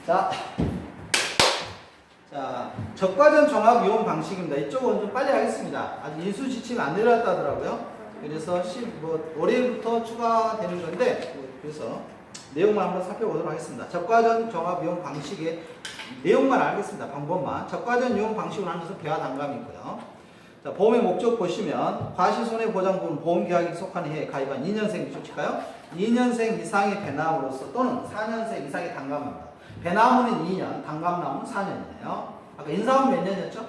자, 적과전 종합이용 방식입니다. 이쪽은 좀 빨리 하겠습니다. 아직 인수 지침이 안 내려왔다 하더라고요. 그래서 월요일부터 추가되는 건데, 그래서 내용만 한번 살펴보도록 하겠습니다. 적과전 종합이용 방식의 내용만 알겠습니다. 방법만. 적과전 이용 방식으로 하는 것은 배와 단감이 있고요. 자, 보험의 목적 보시면 과실손해보장보험 보험계약에 속하는 해에 가입한 2년생 칠까요? 2년생 이상의 배나무로서 또는 4년생 이상의 단감입니다. 배나무는 2년, 단감나무는 4년이네요. 아까 인사하면 몇 년이었죠?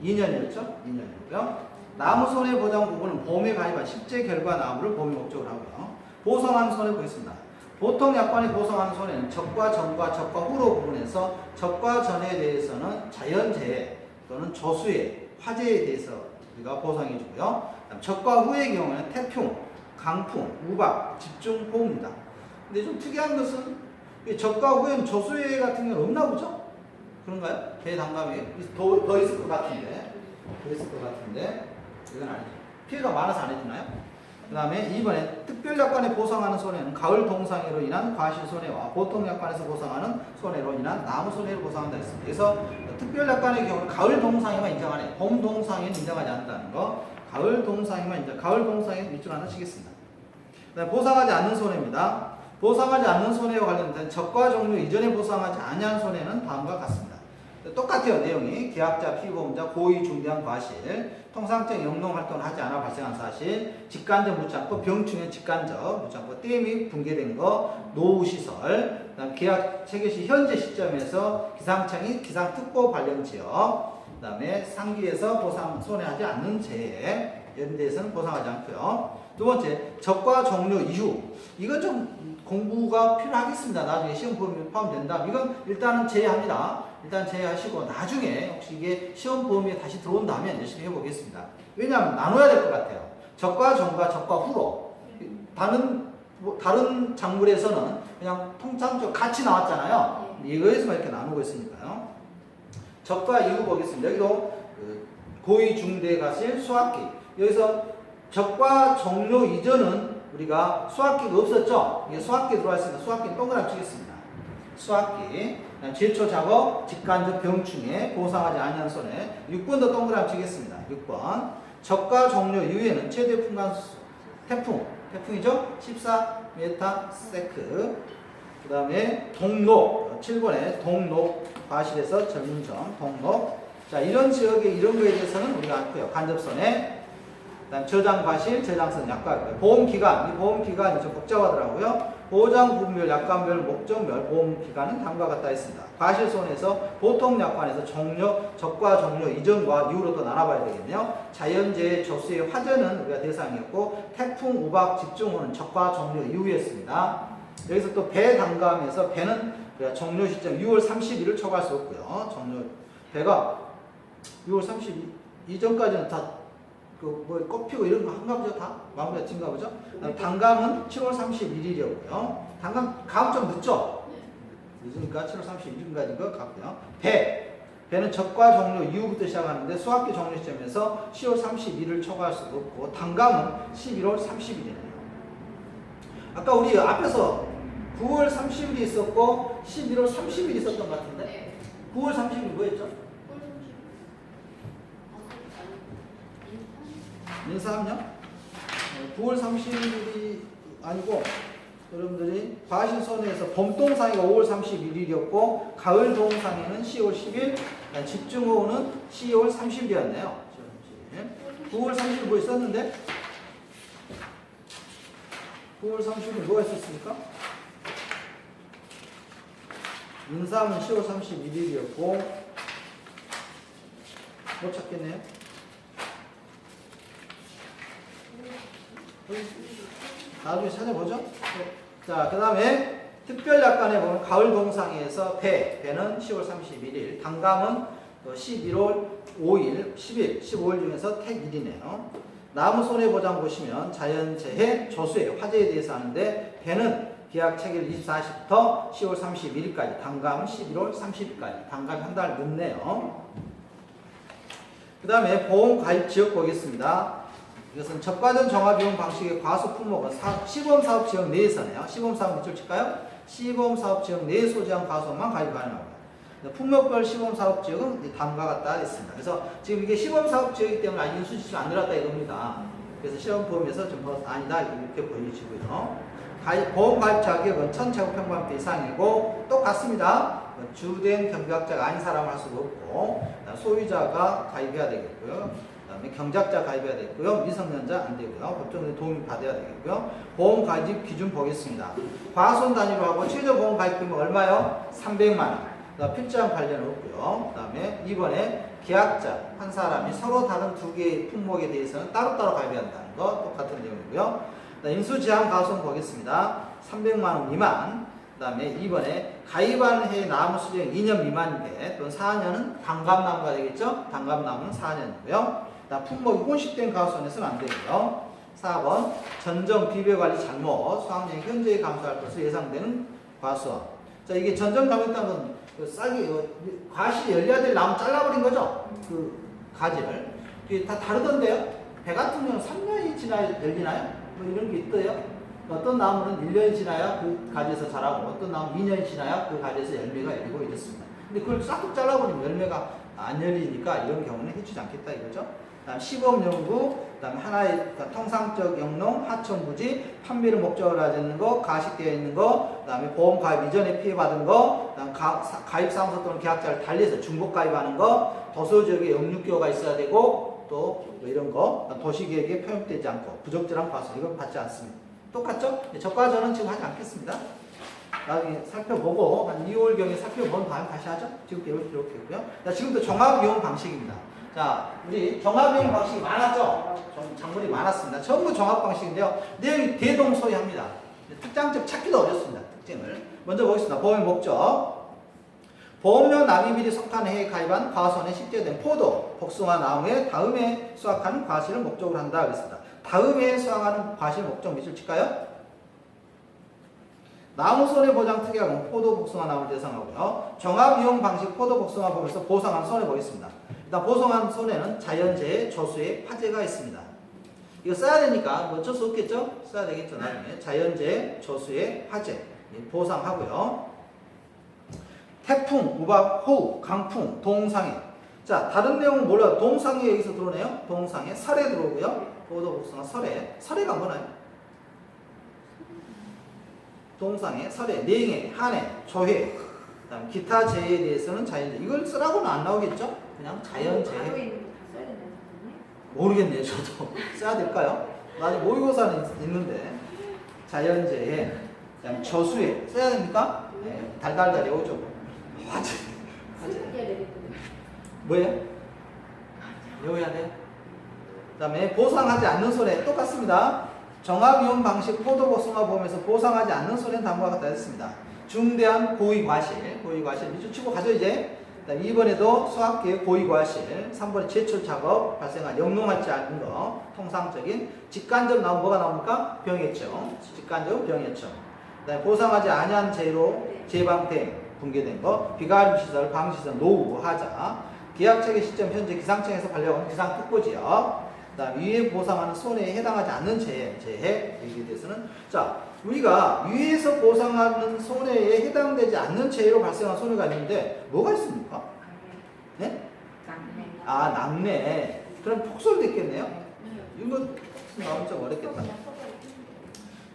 2년이었죠? 2년이고요. 나무 손해보장 부분은 보험에 가입한 실제 결과 나무를 보험의 목적으로 하고요. 보상하는 손해 보겠습니다. 보통 약관이 보상하는 손해는 적과 전과 적과 후로 구분해서 적과 전에 대해서는 자연재해 또는 조수해, 화재에 대해서 우리가 보상해 주고요. 적과 후의 경우에는 태풍, 강풍, 우박, 집중호우입니다. 근데 좀 특이한 것은 적과 후에는 조수해 같은 경우는 없나 보죠? 그런가요? 배 단감이 더 있을 것 같은데, 이건 아니죠. 피해가 많아서 안 해주나요? 그 다음에 2번에 특별약관에 보상하는 손해는 가을 동상해로 인한 과실손해와 보통약관에서 보상하는 손해로 인한 나무손해를 보상한다 했습니다. 그래서 특별약관의 경우는 가을 동상해만 인정하네. 봄 동상해는 인정하지 않는다는 거. 가을 동상해만 인정. 가을 동상해 밑줄 하나 치겠습니다. 그 다음에 보상하지 않는 손해입니다. 보상하지 않는 손해와 관련된 적과 종류 이전에 보상하지 아니한 손해는 다음과 같습니다. 똑같아요. 내용이 계약자, 피보험자, 고의 중대한 과실, 통상적 영농활동을 하지 않아 발생한 사실, 직간접 묻지 않고 병충해 직간접 묻지 않고 댐이 붕괴된 거, 노후시설, 그다음 계약 체결 시 현재 시점에서 기상청이 기상특보 관련 지역, 그다음에 상기에서 보상 손해하지 않는 재해 이런 데에서는 보상하지 않고요. 두 번째, 적과 종료 이후. 이건 좀 공부가 필요하겠습니다. 나중에 시험 범위에 포함된다. 이건 일단은 제외합니다. 일단 제외하시고 나중에 혹시 이게 시험 범위에 다시 들어온다면 열심히 해보겠습니다. 왜냐하면 나눠야 될 것 같아요. 적과 전과 적과 후로. 다른 작물에서는 그냥 통상적으로 같이 나왔잖아요. 이거에서만 이렇게 나누고 있으니까요. 적과 이후 보겠습니다. 여기도 고의 중대 과실 수학기. 여기서 적과 종료 이전은 우리가 수학기가 없었죠? 이게 수학기 들어와 있으니까 수학기는 동그라미 치겠습니다. 수학기, 제초 작업, 직간접 병충해, 보상하지 아니한 손해. 6번도 동그라미 치겠습니다. 6번. 적과 종료 이후에는 최대 풍간수, 태풍이죠? 14msec. 그 다음에 동록, 7번에 동록, 과실에서 전문점, 동록. 자, 이런 지역에 이런 거에 대해서는 우리가 알고요. 간접손해. 그다음 저장 과실, 저장성 약관, 보험 기간, 이 보험 기간이 좀 복잡하더라고요. 보장 부분별, 약관별, 목적별 보험 기간은 다음과 같다 했습니다. 과실손해에서 보통 약관에서 적과 종료 이전과 이후로 또 나눠봐야 되겠네요. 자연재해, 조수의 화재는 우리가 대상이었고 태풍, 우박, 집중호우는 적과 종료 이후였습니다. 여기서 또 배 단감에서 배는 종료 시점 6월 31일 초과할 수 없고요. 배가 6월 32일 이전까지는 다 꽃 피고 이런 거 한가 보죠? 다? 마무리가 진가 보죠? 단감은 7월 31일이었고요. 단감, 감 좀 늦죠? 늦으니까 7월 31일까지인 것 같고요. 배는 적과 종료 이후부터 시작하는데 수학기 종료 시점에서 10월 31일을 초과할 수 없고, 단감은 11월 30일이네요. 아까 우리 앞에서 9월 30일이 있었고, 11월 30일이 있었던 것 같은데? 9월 30일이 뭐였죠? 인사함요? 9월 30일이 아니고 여러분들이 과실손해에서 봄동상해가 5월 31일이었고 가을 동상해는 10월 10일, 집중호우는 10월 30일이었네요. 9월 30일 뭐 있었는데? 9월 30일 뭐가 있었습니까? 인사함은 10월 31일이었고 못 찾겠네요. 나중에 찾아보죠. 자, 그 다음에 특별약관에 보면 가을 동상에서 배는 10월 31일, 단감은 11월 5일, 10일, 15일 중에서 택일이네요. 나무 손해보장 보시면 자연재해, 조수해, 화재에 대해서 하는데 배는 계약 체결 24시부터 10월 31일까지, 단감은 11월 30일까지, 단감이 한 달 늦네요. 그 다음에 보험 가입 지역 보겠습니다. 이것은 적과전 종합이용 방식의 과수 품목은 시범사업 지역 내에서네요. 시범사업 밑줄 칠까요? 시범 사업 지역 내 소지한 과수원만 가입 가능합니다. 품목별 시범 사업 지역은 다음과 같다 했습니다. 그래서 지금 이게 시범 사업 지역이기 때문에 인수지식 안 들어갔다 이겁니다. 그래서 시험 보험에서 좀 아니다 이렇게 보여주시고요. 보험 가입 자격은 1000제곱평방미터 이상이고 똑같습니다. 주된 경작자가 아닌 사람 할 수가 없고 소유자가 가입해야 되겠고요. 그다음에 경작자 가입해야 되겠고요. 미성년자 안 되고요. 법정에 도움을 받아야 되겠고요. 보험 가입 기준 보겠습니다. 과손 단위로 하고 최저 보험 가입 금액 얼마요? 300만 원. 필자랑 관련 없고요. 그 다음에 이번에 계약자 한 사람이 서로 다른 두 개의 품목에 대해서는 따로따로 가입해야 한다는 거 똑같은 내용이고요. 인수제한 과손 보겠습니다. 300만 원 미만. 그 다음에 이번에 가입하는 해의 나무 수령 2년 미만인데 또는 4년은 단감나무가 되겠죠? 단감나무는 4년이고요. 그다음 품목이 혼식된 과손에서는 안 되고요. 4번 전정 비배관리 잘못 수확량이 현저히 감소할 것으로 예상되는 과수원. 자, 이게 전정 잘못했다는 건 쌀이 과실이 열려야 될 나무 잘라버린 거죠? 그 가지를. 이게 다 다르던데요? 배 같은 경우는 3년이 지나야 열리나요? 뭐 이런 게 있어요. 어떤 나무는 1년이 지나야 그 가지에서 자라고 어떤 나무는 2년이 지나야 그 가지에서 열매가 열리고 이렇습니다. 근데 그걸 싹둑 잘라버리면 열매가 안 열리니까 이런 경우는 해주지 않겠다 이거죠. 그다음 시범연구, 그다음 하나의 통상적 영농, 하천부지, 판매를 목적으로 하는 거, 가식되어 있는 거, 그다음에 보험 가입 이전에 피해받은 거, 그다음 가입 사무소 또는 계약자를 달리해서 중복 가입하는 거, 도서 지역에 영육교가 있어야 되고 또 뭐 이런 거, 도시계획에 편입되지 않고 부적절한 과수 이건 받지 않습니다. 똑같죠? 저가전은 지금 하지 않겠습니다. 나중에 살펴보고 한 2월경에 살펴본 다음에 다시 하죠. 지금 이렇게 있고요. 자, 지금부터 종합이용 방식입니다. 자, 우리 종합이용 방식이 많았죠? 좀 작물이 많았습니다. 전부 종합 방식인데요. 내용이 대동소이합니다. 특장적 찾기도 어렵습니다. 특징을. 먼저 보겠습니다. 보험의 목적. 보험료 납입일이 속한 해에 가입한 과수원에 식재된 포도, 복숭아, 나무에 다음에 수확하는 과실을 목적으로 한다 그랬습니다. 다음에 수확하는 과실 목적 밑줄 칠까요? 나무 손해보장 특약은 포도, 복숭아, 나무를 대상하고요. 종합이용 방식 포도, 복숭아 보면서 보상한 손해 보겠습니다. 일단 보상한 손해는 자연재해, 조수의 화재가 있습니다. 이거 써야 되니까 뭐 어쩔 수 없겠죠? 써야 되겠죠, 나중에. 자연재해, 조수의 화재 보상하고요. 태풍, 우박, 호우, 강풍, 동상해. 자, 다른 내용은 몰라도 동상해 여기서 들어오네요. 동상해, 설해 들어오고요. 포도, 복숭아, 설해. 설해가 뭐나요? 동상해, 설해, 냉해, 한해, 조해, 그다음 기타 재해에 대해서는 자연재해. 이걸 쓰라고는 안 나오겠죠? 그냥 자연재해. 모르겠네요, 저도. 써야 될까요? 나중에 모의고사는 있는데. 자연재해, 그다음 저수해. 써야 됩니까? 네, 달달달이 오죠. 화재. 뭐예요? 외워야 돼요? 그 다음에 보상하지 않는 손해 똑같습니다. 종합이용 방식 포도, 복숭아 보면서 보상하지 않는 손해는 다음과 같다 했습니다. 중대한 고의과실 밑줄 치고 가죠 이제. 그다음에 2번에도 수학계획 고의과실, 3번에 제출 작업 발생한 영농하지 않은 거, 통상적인 직간접 나오면 뭐가 나옵니까? 병해청, 직간접 병해청. 그다음에 보상하지 아니한 재로 재방된 붕괴된 거, 비가림 시설, 방시설, 노후, 하자, 계약 체계 시점 현재 기상청에서 발령한 기상특보지역, 그다음 위에 보상하는 손해에 해당하지 않는 재해 여기에 대해서는 자 우리가 위에서 보상하는 손해에 해당되지 않는 재해로 발생한 손해가 있는데 뭐가 있습니까? 네? 아 낙뢰. 그럼 폭설도 있겠네요. 이거 나오면 좀 어렵겠다.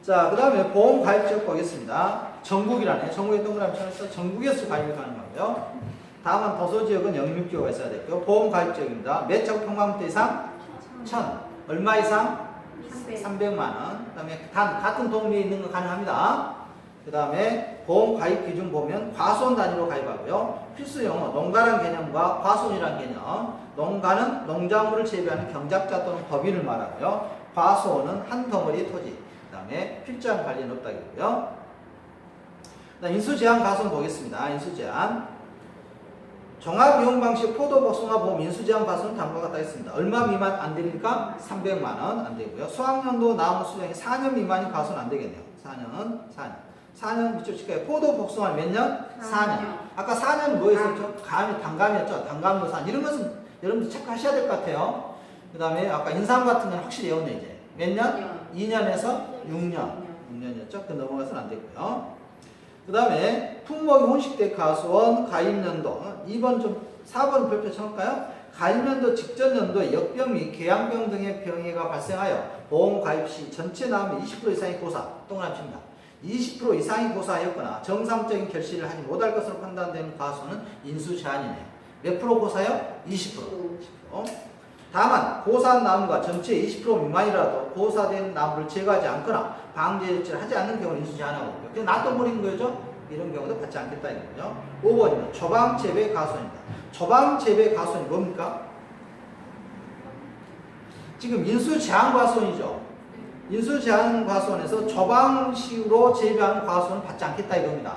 자, 그 다음에 보험 가입 지역 보겠습니다. 전국이라네. 전국에 동그라미 쳐서 전국에서 가입이 가능하고요. 다음은 도서지역은 영육지구가 있어야 되고요. 보험 가입 지역입니다. 몇 제곱평방미터 이상? 1000. 얼마 이상? 300만 원. 그 다음에 같은 동네에 있는 거 가능합니다. 그 다음에 보험 가입 기준 보면 과손 단위로 가입하고요. 필수 용어, 농가란 개념과 과손이란 개념. 농가는 농작물을 재배하는 경작자 또는 법인을 말하고요. 과손은 한 덩어리 토지. 그 다음에 필자랑 관련 없다겠고요. 인수제한 과손 보겠습니다. 인수제한. 종합이용 방식 포도, 복숭아 보험 인수제한 과손은 다음과 같다 했습니다. 얼마 미만 안 됩니까? 300만 원 안 되고요. 수확년도 나무 수령이 4년 미만인 과손 안 되겠네요. 4년 밑줄 칠까요? 포도, 복숭아 몇 년? 4년. 아까 4년은 뭐였었죠? 단감이었죠? 단감노산. 이런 것은 여러분들 체크하셔야 될 것 같아요. 그 다음에 아까 인삼 같은 건 확실히 외웠네 이제. 몇 년? 2년에서 6년. 6년이었죠? 그 넘어가서는 안 되고요. 그 다음에 품목이 혼식된 가수원 가입연도 2번 좀 4번 별표 쳐볼까요? 가입연도 직전 연도에 역병 및 궤양병 등의 병해가 발생하여 보험 가입 시 전체 나오면 20% 이상의 고사 동그라미 칩니다. 20% 이상의 고사하였거나 정상적인 결실을 하지 못할 것으로 판단되는 과수는 인수 제한이네요. 몇 프로 고사요? 20%. 다만 고사한 나무가 전체 20% 미만이라도 고사된 나무를 제거하지 않거나 방제 조치를 하지 않는 경우는 인수 제한하고 그냥 놔둬버린 거죠. 이런 경우도 받지 않겠다 이거죠. 5번입니다. 초방 재배 가수원입니다. 초방 재배 가수원이 뭡니까? 지금 인수 제한 과수원이죠. 인수 제한 과수원에서 초방식으로 재배하는 과수원은 받지 않겠다 이겁니다.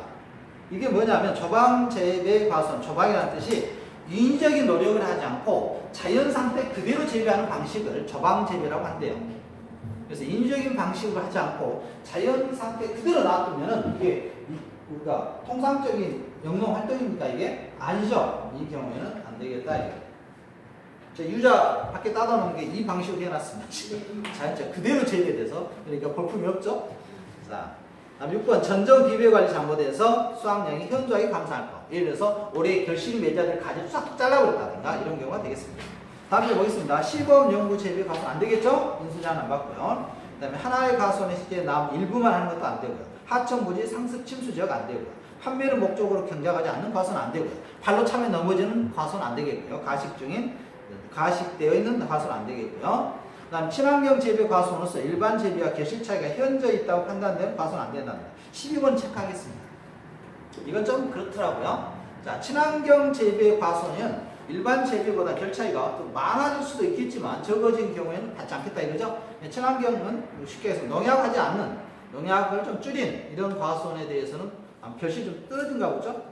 이게 뭐냐면 초방 재배 과수원, 초방이라는 뜻이 인위적인 노력을 하지 않고 자연 상태 그대로 재배하는 방식을 초방 재배라고 한대요. 그래서 인위적인 방식으로 하지 않고 자연 상태 그대로 놔두면은 이게 우리가 통상적인 영농 활동입니까 이게? 아니죠. 이 경우에는 안 되겠다 이거. 저 유자 밖에 따다 놓은 게 이 방식으로 해놨습니다. 자연적 그대로 재배돼서 그러니까 볼품이 없죠. 자, 다음 6번 전정 비배 관리 잘못해서 수확량이 현저하게 감소할 것. 예를 들어서 올해 결실이 맺어야 가지를 싹 잘라버렸다든가 이런 경우가 되겠습니다. 다음 주 보겠습니다. 시범 연구 재배 가수는 안 되겠죠? 인수 제한 안 받고요. 그 다음에 하나의 가수원에 실제 남 일부만 하는 것도 안 되고요. 하천 부지 상습 침수 지역 안 되고요. 판매를 목적으로 경작하지 않는 과수는 안 되고요. 발로 차면 넘어지는 과수는 안 되겠고요. 가식되어 있는 과수는 안 되겠고요. 그 다음 친환경 재배 과수원으로서 일반 재배와 결실 차이가 현저히 있다고 판단되는 과수는 안 된답니다. 12번 체크하겠습니다. 이건 좀 그렇더라고요. 자, 친환경 재배 과수원은 일반 재배보다 결 차이가 또 많아질 수도 있겠지만 적어진 경우에는 받지 않겠다 이거죠. 친환경은 쉽게 해서 농약하지 않는, 농약을 좀 줄인 이런 과수원에 대해서는 결실이 좀 떨어진가 보죠.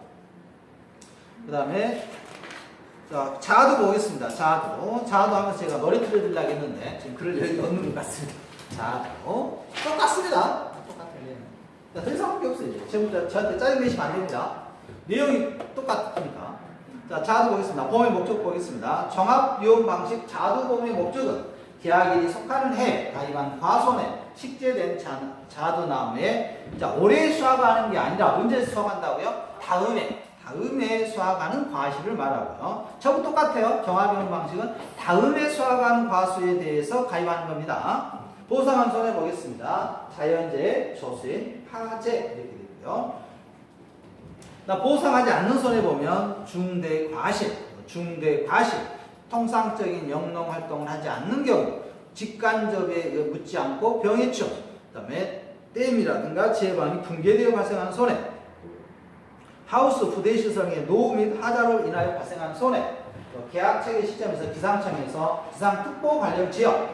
그 다음에 자, 자두 보겠습니다. 자두 하면서 제가 노래 틀어드리려고 했는데 지금 글을 여기 넣는 것 같습니다. 자두 똑같습니다. 자, 더 이상 할 게 없어요. 이제 지금부터 저한테 짜증내시면 안 됩니다. 내용이 똑같으니까. 자, 자두 보겠습니다. 보험의 목적 보겠습니다. 종합위험 방식 자두 보험의 목적은 계약일이 속하는 해에 가입한 과수원에 식재된 자두나무에 자, 올해 수확하는 게 아니라 언제 수확한다고요? 다음에 수확하는 과실을 말하고요. 전부 똑같아요. 종합위험 방식은 다음에 수확하는 과수에 대해서 가입하는 겁니다. 보상한 손해 보겠습니다. 자연재해, 조수인, 화재 이렇게 되고요. 보상하지 않는 손해 보면 중대과실, 통상적인 영농 활동을 하지 않는 경우, 직간접에 묻지 않고 병해충, 그다음에 댐이라든가 제방이 붕괴되어 발생하는 손해, 하우스 부대시설의 노후 및 하자로 인하여 발생하는 손해, 계약 체계 시점에서 기상청에서 기상특보 관련 지역,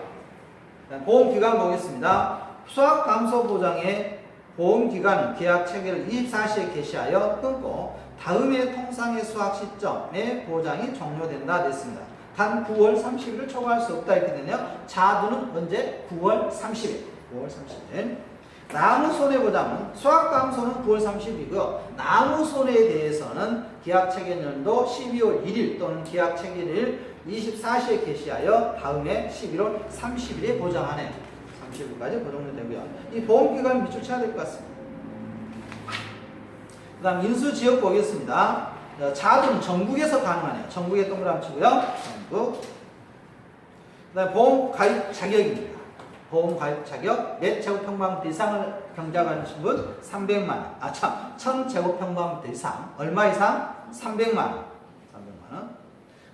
보험기간 보겠습니다. 수확 감소 보장의 보험기간은 계약 체계를 24시에 개시하여 끊고 다음해 통상의 수확 시점에 보장이 종료된다 됐습니다. 단 9월 30일을 초과할 수 없다 이렇게 되네요. 자두는 언제? 9월 30일. 나무 손해보장은 수확 감소는 9월 30일이고요. 나무 손해에 대해서는 계약 체결년도 12월 1일 또는 계약 체결일 24시에 개시하여 다음해 11월 30일에 보장하네요. 30일까지 보장되고요. 이 보험기간 밑줄 쳐야 될 것 같습니다. 그 다음 인수지역 보겠습니다. 자두는 전국에서 가능하네요. 전국에 동그라미 치고요. 전국. 그 다음 보험 가입 자격입니다. 보험 가입 자격 몇 제곱평방미터 이상을 경작하는 분 300만 1000제곱평방미터 이상 얼마 이상? 300만 원.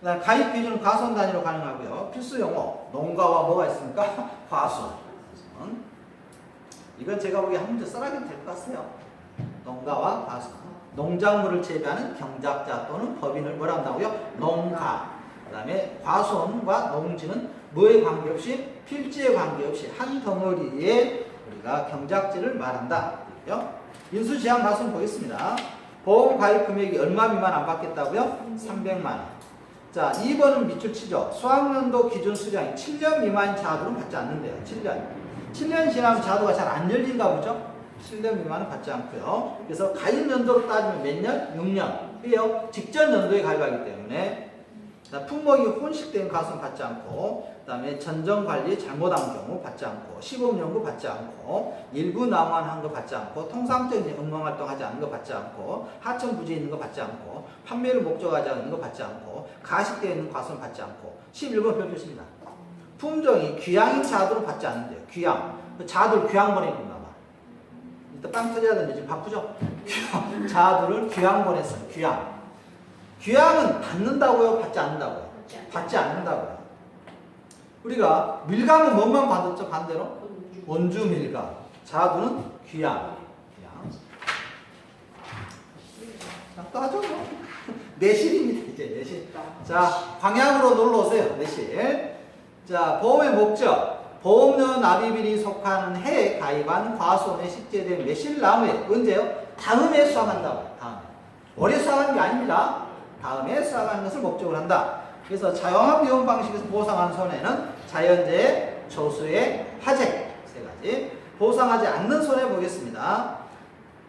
그 다음 가입 기준은 과수원 단위로 가능하고요. 필수 용어 농가와 뭐가 있습니까? 과수원. 이건 제가 보기에 한 문제 써라기면 될 것 같아요. 농가와 과수원. 농작물을 재배하는 경작자 또는 법인을 뭐라 한다고요? 농가. 그 다음에 과수원과 농지는 뭐에 관계없이 필지에 관계없이 한 덩어리에 우리가 경작지를 말한다. 인수제한 과수원 보겠습니다. 보험 가입 금액이 얼마 미만 안 받겠다고요? 300만 원. 자, 2번은 밑줄 치죠. 수학년도 기준 수량이 7년 미만 자두는 받지 않는데요. 7년 지나면 자두가 잘 안 열린가 보죠? 7년 미만은 받지 않고요. 그래서 가입 연도로 따지면 몇 년? 6년. 왜요? 직전 연도에 가입하기 때문에. 품목이 혼식된 과수는 받지 않고, 그다음에 전정관리 잘못한 경우 받지 않고, 시범연구 받지 않고, 일부 남한한 거 받지 않고, 통상적인 응용활동하지 않는 거 받지 않고, 하천부지에 있는 거 받지 않고, 판매를 목적하지 않는 거 받지 않고, 가식되어 있는 과수는 받지 않고. 11번 별표입니다. 품종이 귀향인 자두를 받지 않는데요. 귀향. 자두를 귀향 보내는 건가 봐. 이따 빵 터져야 되는데 지금 바쁘죠? 자두를 귀향 보냈어요. 귀향. 귀향은 받는다고요? 받지 않는다고요? 받지 않는다고요. 우리가 밀감은 뭐만 받았죠? 반대로? 원주 밀감. 자두는 귀향. 또 하죠 뭐. 내실입니다. 이제 내실. 자, 방향으로 놀러 오세요. 내실. 자, 보험의 목적. 보험료 납입인이 속하는 해에 가입한 과수원에 식재된 매실나무에 언제요? 다음에 수확한다고요. 다음에. 올해 수확하는 게 아닙니다. 다음에 수확하는 것을 목적으로 한다. 그래서 자영업 비용 방식에서 보상한 손해는 자연재해, 조수의 화재 세 가지. 보상하지 않는 손해 보겠습니다.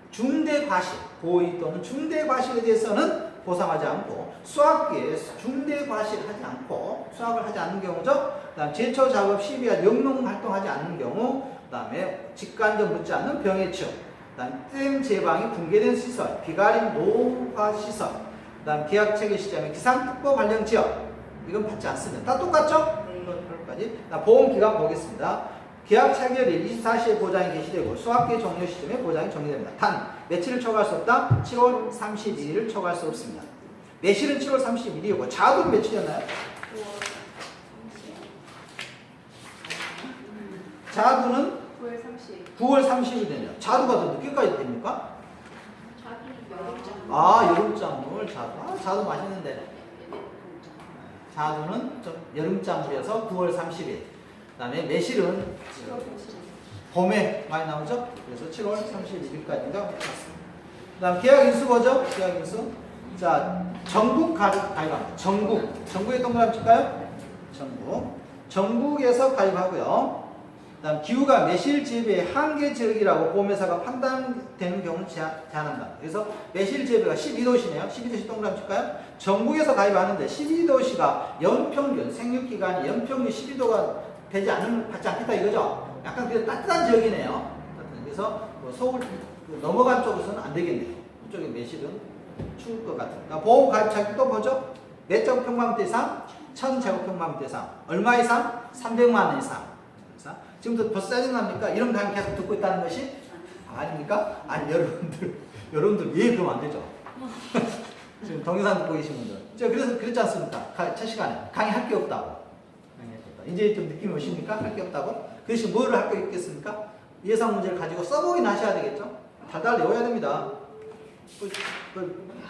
중대과실, 고의 또는 중대과실에 대해서는 보상하지 않고, 수확기에 중대과실하지 않고 수확을 하지 않는 경우죠. 그다음 제초 작업 시비와 영농 활동하지 않는 경우, 그다음에 직관적 묻지 않는 병해 치유, 그다음 댐 제방이 붕괴된 시설, 비가림 노후화 시설, 그다음 계약 체결 시점에 기상 특보 발령 지역, 이건 받지 않습니다. 다 똑같죠? 까지. 보험 기간 보겠습니다. 계약 체결일 24시에 보장이 개시되고 수확기 종료 시점에 보장이 종료됩니다. 단 며칠을 초과할 수 없다. 7월 31일을 초과할 수 없습니다. 매실은 7월 31일이고 자두는 며칠이었나요? 자두는 9월 30일이네요. 자두가 더 늦게까지 됩니까? 여름작물 자두. 자두 맛있는데. 자두는 좀 여름작물이어서 9월 30일. 그 다음에 매실은 봄에 많이 나오죠? 그래서 7월 31일까지가 맞습니다. 그 다음 계약인수 뭐죠? 계약인수. 자, 전국 가입합니다. 전국에 동그라미 칠까요? 전국에서 가입하고요. 그 다음 기후가 매실 재배의 한계 지역이라고 보험회사가 판단되는 경우는 제한한다. 그래서 매실 재배가 12도시네요. 12도시 동그라미 칠까요? 전국에서 가입하는데 12도시가 연평균, 생육기간이 연평균 12도가 되지 받지 않겠다 이거죠? 약간 그 따뜻한 지역이네요. 그래서 서울 넘어간 쪽에서는 안 되겠네요. 이쪽에 매실은 추울 것 같아요. 그러니까 보험 가입자기 또 뭐죠? 몇 제곱평방미터 이상? 1000제곱평방미터 이상. 얼마 이상? 300만 원 이상. 지금부터 벌써 짜증납니까? 이런 강의 계속 듣고 있다는 것이? 아닙니까? 아니, 여러분들 왜 그러면 안 되죠? 지금 동영상 듣고 계신 분들. 제가 그래서 그랬지 않습니까? 첫 시간에. 강의할 게 없다고. 이제 좀 느낌이 오십니까? 할 게 없다고? 그 대신 뭐를 할 게 있겠습니까? 예상 문제를 가지고 써보긴 하셔야 되겠죠? 달달 외워야 됩니다.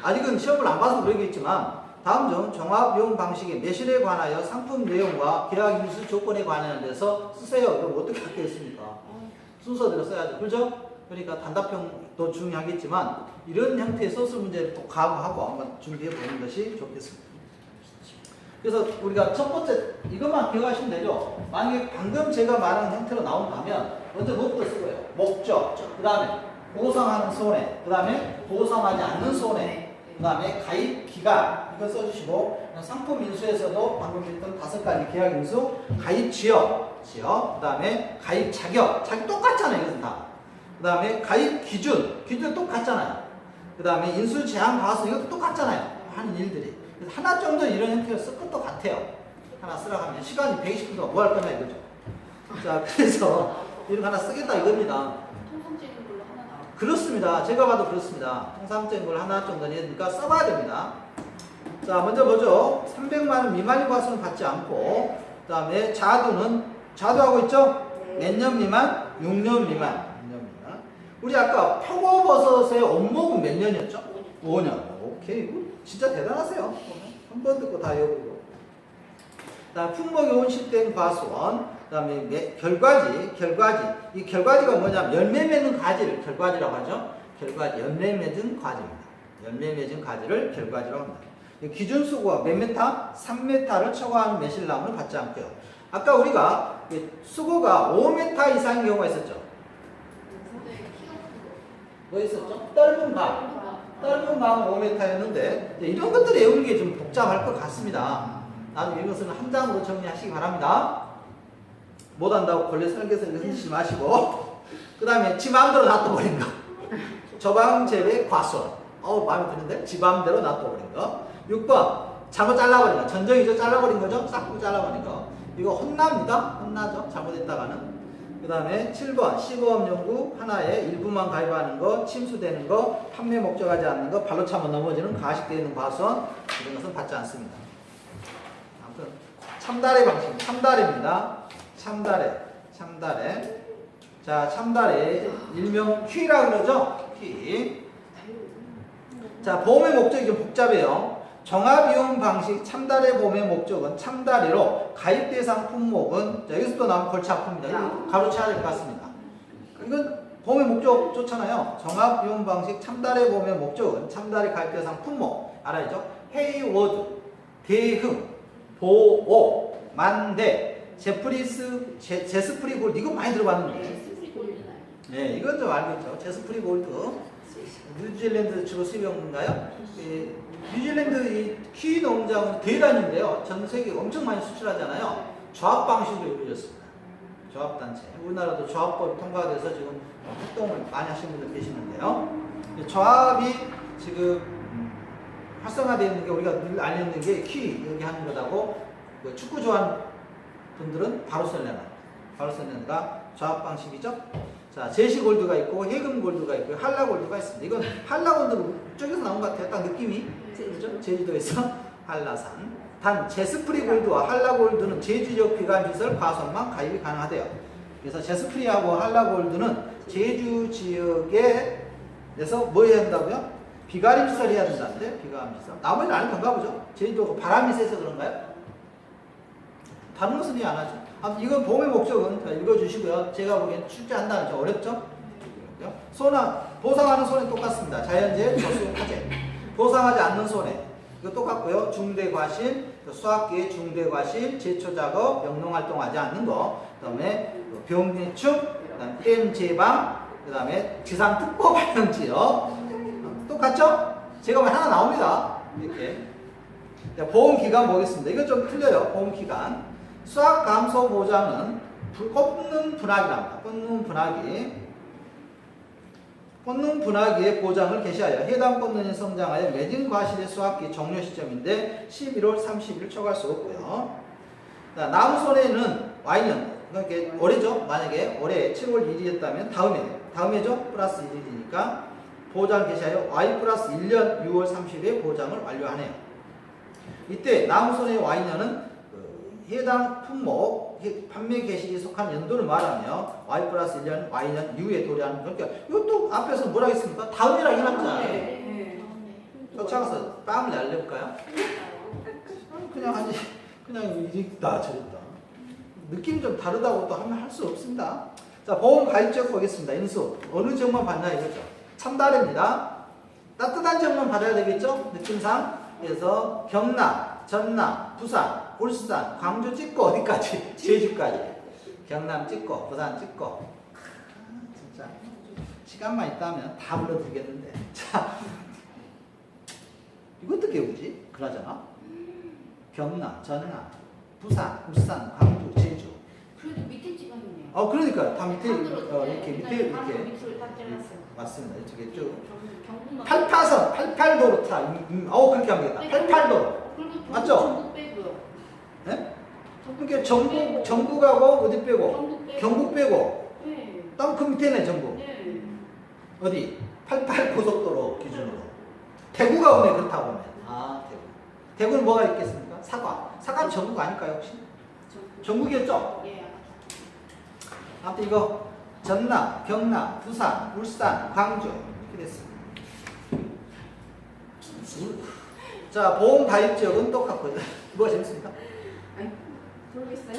아직은 시험을 안 봐서 그러겠지만 다음 중 종합용 방식의 매실에 관하여 상품 내용과 계약 인수 조건에 관한 데서 쓰세요. 그럼 어떻게 하겠습니까? 순서대로 써야죠. 그렇죠? 그러니까 단답형도 중요하겠지만 이런 형태의 소스 문제를 또 각오하고 한번 준비해 보는 것이 좋겠습니다. 그래서 우리가 첫 번째 이것만 기억하시면 되죠. 만약에 방금 제가 말한 형태로 나온다면 먼저 뭐부터 쓰고요? 목적, 그 다음에 보상하는 손해, 그 다음에 보상하지 않는 손해, 그 다음에 가입 기간 이거 써주시고, 상품 인수에서도 방금 했던 5가지 계약 인수, 가입 지역, 그 다음에 가입 자격 똑같잖아요. 이것은 다. 그 다음에 가입 기준 똑같잖아요. 그 다음에 인수 제한 과수 이것도 똑같잖아요. 하는 일들이. 하나 정도 이런 형태로 쓸 것도 같아요. 하나 쓰라고 하면 시간이 120분 동안 뭐 할 거냐 이거죠. 자, 그래서 이런 거 하나 쓰겠다 이겁니다. 통상적인 걸로 하나 나와. 그렇습니다. 제가 봐도 그렇습니다. 통상적인 걸 하나 정도니까 써봐야 됩니다. 자, 먼저 보죠. 300만 원 미만의 과수는 받지 않고, 그 다음에 자두하고 있죠? 몇 년 미만? 6년 미만. 우리 아까 표고버섯의 원목은 몇 년이었죠? 5년. 오케이. 진짜 대단하세요. 한 번 듣고 다 외우고. 다음 품목이 온실된 과수원. 그 다음에 결과지. 이 결과지가 뭐냐면 열매 맺는 가지를 결과지라고 하죠. 열매 맺은 과지입니다. 열매 맺은 가지를 결과지라고 합니다. 기준 수고가 몇 메타? 3m를 초과하는 매실나무를 받지 않고요. 아까 우리가 수고가 5m 이상인 경우가 있었죠. 뭐 있었죠? 떫은 감은 5m였는데 이런 것들을 외우는 게 좀 복잡할 것 같습니다. 나중에 이것은 한 장으로 정리하시기 바랍니다. 못한다고 권리 설계서 흔들지 마시고. 그 다음에 지 마음대로 놔둬버린 거. 저방제외 과수원. 마음에 드는데? 지 마음대로 놔둬버린 거. 6번. 잘못 잘라버린 거. 전정이죠? 잘라버린 거죠? 싹둑 잘라버린 거. 이거 혼납니다. 혼나죠? 잘못했다가는. 그 다음에 7번. 시보험 연구 하나에 일부만 가입하는 거, 침수되는 거, 판매 목적하지 않는 거, 발로 차면 넘어지는 가식되어 있는 과수원. 이런 것은 받지 않습니다. 아무튼 참다래 방식. 참다래입니다. 참다래. 자, 참다래. 일명 퀴라고 그러죠? 퀴. 자, 보험의 목적이 좀 복잡해요. 종합이용 방식 참다래 보험의 목적은 참다래로 가입 대상 품목은 자, 여기서 또 나온 골치 아픕니다. 이거 가로채야 될 것 같습니다. 이건 보험의 목적 좋잖아요. 종합이용 방식 참다래 보험의 목적은 참다래 가입 대상 품목 알아야죠? 헤이워드, 대흥, 보호, 만대, 제스프리 골드 이거 많이 들어봤는데. 제스프리 골드는 네, 이건 좀 알겠죠. 제스프리 골드. 뉴질랜드 주로 수입용인가요? 뉴질랜드 이 키 농장은 대단인데요. 전 세계 엄청 많이 수출하잖아요. 조합 방식으로 이루어졌습니다. 조합단체. 우리나라도 조합법이 통과돼서 지금 활동을 많이 하시는 분들 계시는데요. 조합이 지금 활성화되어 있는 게 우리가 늘 알려는 게 키 여기 하는 거다고 축구 좋아하는 분들은 바르셀로나가 조합 방식이죠. 자, 제시 골드가 있고 해금 골드가 있고 한라 골드가 있습니다. 이건 한라 골드는 쪽에서 나온 것 같아요. 딱 느낌이 그렇죠? 제주도에서 한라산. 단 제스프리 골드와 한라 골드는 제주지역 비관시설 과수원만 가입이 가능하대요. 그래서 제스프리하고 한라 골드는 제주 지역에서 뭐 해야 한다고요? 비가림 시설 해야 된다는데 비가림 시설. 나머지는 안 건가 보죠? 제주도가 바람이 세서 그런가요? 다른 것은 이해 안 하죠. 아무튼 이건 보험의 목적은 읽어주시고요. 제가 보기엔 쉽지 않다는 점 어렵죠? 보상하는 손해 똑같습니다. 자연재해, 저수, 화재. 보상하지 않는 손해 이거 똑같고요. 중대과실, 수학기의 중대과실, 제초작업, 영농활동하지 않는 거, 그 다음에 병해충, 그 다음에 댐 제방, 그 다음에 지상특보 발령지역 똑같죠? 제가 보면 하나 나옵니다. 이렇게. 보험기간 보겠습니다. 이거 좀 틀려요. 보험기간. 수학 감소 보장은 꽂는 분화기랍니다. 꽂는 분화기의 보장을 개시하여 해당 꽂는이 성장하여 매진 과실의 수학기 종료 시점인데 11월 30일 초과할 수 없고요. 나무 손해는 Y년 그러니까 올해죠. 만약에 올해 7월 1일이었다면 다음해죠. 플러스 1일이니까 보장 개시하여 Y 플러스 1년 6월 30일에 보장을 완료하네요. 이때 나무 손해의 Y년은 해당 품목 판매 개시에 속한 연도를 말하며 Y 플러스 1년, Y년 이후에 도래하는 그러니까 이것도 앞에서 뭐라 했습니까? 다음이라 해놨잖아요. 쫓아가서 뺨을 날려볼까요? 그냥 이리다 저리다. 느낌이 좀 다르다고 또 하면 할 수 없습니다. 자, 보험 가입적 보겠습니다. 인수 어느 지역만 받냐 이거죠. 참다래입니다. 따뜻한 지역만 받아야 되겠죠? 느낌상. 그래서 경남, 전남, 부산, 울산, 광주 찍고 어디까지? 제주까지. 경남 찍고 부산 찍고. 진짜 시간만 있다면 다 불러드리겠는데. 자, 이거 어떻게 외우지? 그러잖아. 경남, 전남, 부산, 울산, 광주, 제주. 그래도 밑에 지방이네요. 그러니까요. 다 밑에 이렇게 밑에 밑으로 딱 잘랐어요. 맞습니다. 이쪽에 쭉. 경북만 88선, 88도로 타. 그렇게 하면 되겠다. 88도로. 맞죠? 전북 빼고요. 네? 그러니까 전국하고 어디 빼고? 경북 빼고. 네. 다음 그 밑에네 전국. 네. 어디? 88 고속도로 기준으로. 대구가 오네 그렇다고 보면. 대구. 대구는 뭐가 있겠습니까? 사과. 사과는 전국 아닐까요 혹시? 전국이었죠? 예. 아무튼 이거 전남, 경남, 부산, 울산, 광주 이렇게 됐습니다. 자, 보험 가입 지역은 똑같고요. 뭐가 재밌습니까? 모르겠어요.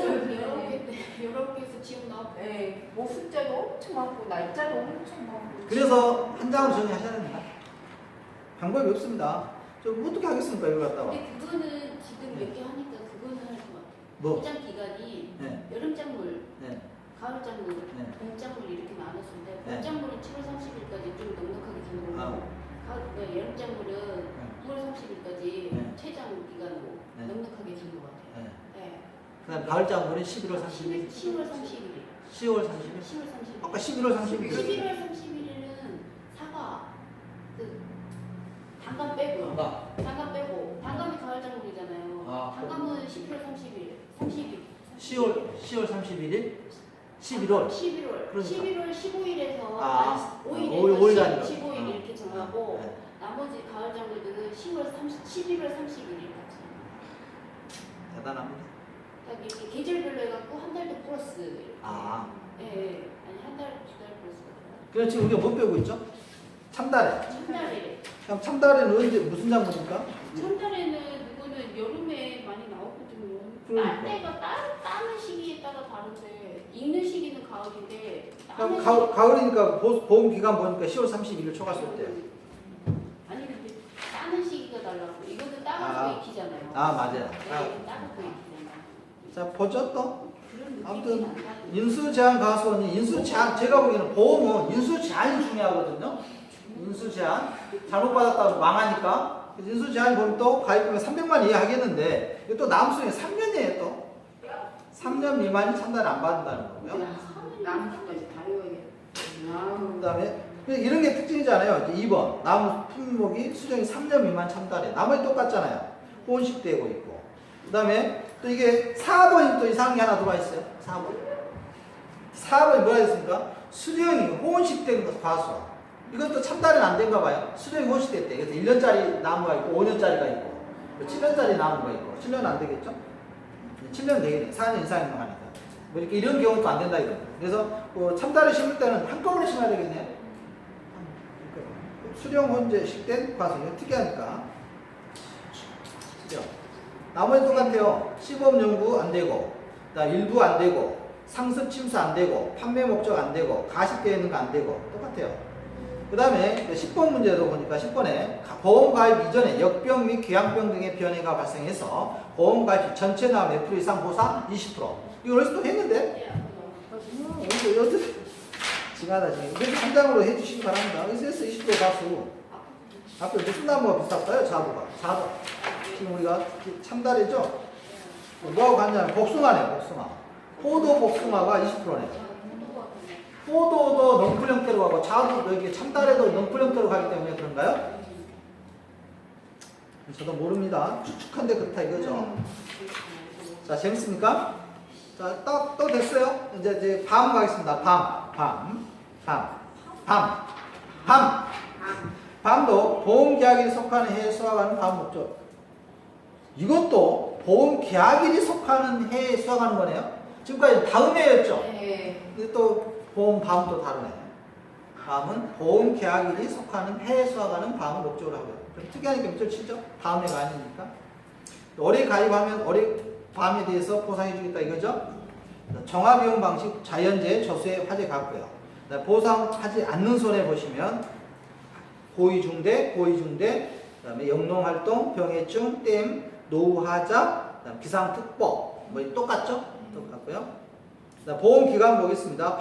여러 개에서 지금 나왔고. 네, 뭐 숫자도 엄청 많고 날짜도 엄청 많고. 그래서 한 장으로 정리하셔야 됩니다. 방법이 없습니다. 좀 어떻게 하겠습니까 이걸 갖다가? 근데 그거는 지금 몇 개 하니까 그거는 뭐? 보장 기간이 네. 여름 작물, 네. 가을 작물, 네. 봄 작물 이렇게 나눴는데 네. 봄 작물은 7월 30일까지 좀 넉넉하게 된 거고 여름 작물은 9월 30일까지 네. 최장 기간으로 네. 넉넉하게 된 것 같아요. 그다음 가을 작물은 11월 30일, 10월 30일. 10월 30일. 10월 30일. 아까 11월 30일. 11월 31일은 사과. 그 단감 빼고요. 단감 빼고. 단감이 가을 작물이잖아요. 아, 단감은 11월 30일. 30일. 10월 31일, 11월. 11월. 그러니까. 11월 15일에서 아, 5일에서 5일 단위로. 15일 이렇게 정하고 네. 나머지 가을 작물들은 11월 30일까지. 대단합니다. 딱 이렇게 계절별로 해갖고 한 달 더 플러스. 이렇게. 아, 예, 예. 아니 한 달, 두 달 플러스가 그럼 지금 우리가 뭐 배우고 있죠? 참다래. 들어요. 첫날에. 그럼 참다래는 언제 무슨 작물입니까? 첫날에는 누구는 여름에 많이 나오거든요. 그러니까. 딸 때가 따는 시기에 따라 다른데 익는 시기는 가을인데 그럼 따는 가을이니까 보험 기간 보니까 10월 31일 초가 쓸 때. 아니 근데 따는 시기가 달라고. 이거는 아. 따가지고 익히잖아요. 아, 맞아요. 네, 따가지고 익히잖아요. 자, 보죠 또. 그런 아무튼 느낌이 안 나고. 인수 제한 가수원이 인수 제한, 제가 보기에는 보험은 인수 제한이 중요하거든요. 인수 제한 잘못 받았다고 망하니까. 그래서 인수 제한이 보면 또 가입금액 300만 이하 하겠는데 이거 또 남수에 3년이에요 또. 3년 미만이 참단을 안 받는다는 거고요. 나무까지 다 외워야겠다. 그다음에 이런 게 특징이잖아요. 이제 2번 나무 품목이 수정이 3년 미만 참달해. 나머지 똑같잖아요. 호언식되고 있고. 그다음에 또 이게 4번이 또 이상한 게 하나 들어와 있어요. 4번. 4번이 뭐가 있습니까? 수령이 호언식된 과수. 이것도 참달은 안 된가 봐요. 수령이 호언식됐대. 그래서 1년짜리 나무가 있고 5년짜리가 있고 7년짜리 나무가 있고 7년 안 되겠죠? 7년 되겠네. 4년 이상이면 하니까. 뭐 이렇게 이런 경우도 안 된다 이거. 그래서 뭐 참다를 심을 때는 한꺼번에 심어야 되겠네요. 수령 혼재식된 과수. 이거 특이하니까. 수령. 나머지 똑같아요. 시범 연구 안 되고, 일부 안 되고, 상습 침수 안 되고, 판매 목적 안 되고, 가식되어 있는 거 안 되고, 똑같아요. 그 다음에 10번 문제도 보니까 10번에 보험 가입 이전에 역병 및 궤양병 등의 변이가 발생해서 보험 가입 전체 나와 몇 프로 이상 보상 20%. 이거 어디서 또 했는데? 어디서 지가다 지금. 그래서 상장으로 해주시기 바랍니다. SS 20% 가수. 앞에 무슨 나무가 비슷할까요? 자부가. 지금 우리가 참다래죠? 뭐하고 같냐면 복숭아네, 복숭아. 포도 복숭아가 20%네. 포도도 넝쿨 형태로 가고 자두도 여기 참다래도 넝쿨 형태로 가기 때문에 그런가요? 저도 모릅니다. 축축한데 그렇다 이거죠. 자, 재밌습니까? 자, 또 됐어요. 이제 밤 가겠습니다. 밤도 보험 계약일이 속하는 해에 수확하는 밤 목적. 이것도 보험 계약일이 속하는 해에 수확하는 거네요. 지금까지 다음 해였죠. 네. 근데 또 보험 밤도 다르네. 밤은 보험 계약일이 속하는 해에 수확하는 밤을 목적으로 하고요. 좀 특이하니까 밑줄 치죠. 다음 해가 아니니까. 올해 가입하면 올해 밤에 대해서 보상해 주겠다 이거죠. 정화비용 방식 자연재해 저수해 화재 같고요. 보상하지 않는 손해 보시면 고의중대, 그다음에 영농활동, 병해충, 댐, 노후하자, 그다음 비상특보 뭐 똑같죠? 똑같고요. 보험기간 보겠습니다.